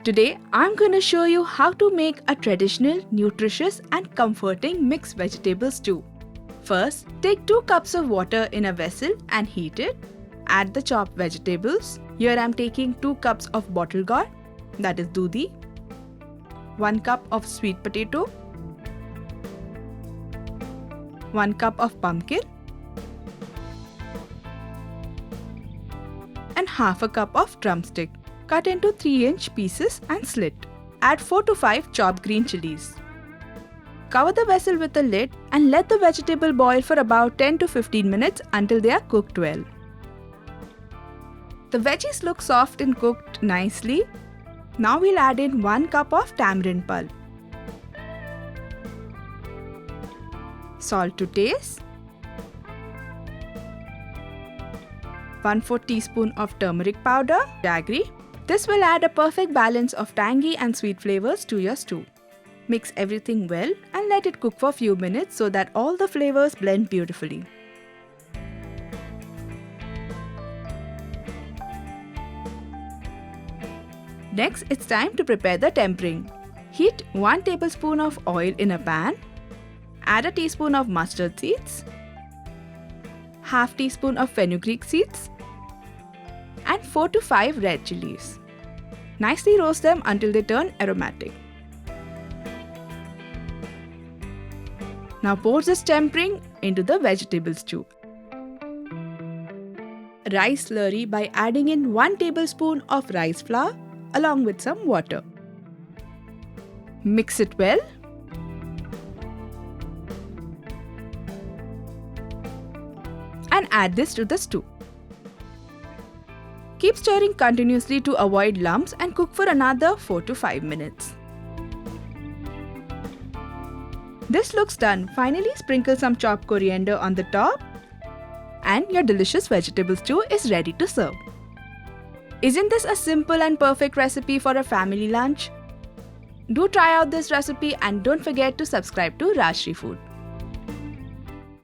Today, I'm going to show you how to make a traditional, nutritious and comforting mixed vegetable stew. First, take 2 cups of water in a vessel and heat it. Add the chopped vegetables. Here I'm taking 2 cups of bottle gourd, that is dudi, 1 cup of sweet potato, 1 cup of pumpkin, and half a cup of drumstick, cut into 3-inch pieces and slit. Add 4 to 5 chopped green chilies. Cover the vessel with a lid and let the vegetable boil for about 10 to 15 minutes until they are cooked well. The veggies look soft and cooked nicely. Now we'll add in 1 cup of tamarind pulp, salt to taste, 1/4 teaspoon of turmeric powder, jaggery. This will add a perfect balance of tangy and sweet flavors to your stew. Mix everything well and let it cook for a few minutes so that all the flavors blend beautifully. Next, it's time to prepare the tempering. Heat 1 tablespoon of oil in a pan. Add a teaspoon of mustard seeds, half teaspoon of fenugreek seeds, and 4 to 5 red chillies. Nicely roast them until they turn aromatic. Now pour this tempering into the vegetable stew. Rice slurry by adding in 1 tablespoon of rice flour along with some water. Mix it well. And add this to the stew. Keep stirring continuously to avoid lumps and cook for another 4 to 5 minutes. This looks done. Finally, sprinkle some chopped coriander on the top and your delicious vegetable stew is ready to serve. Isn't this a simple and perfect recipe for a family lunch? Do try out this recipe and don't forget to subscribe to Rajshri Food.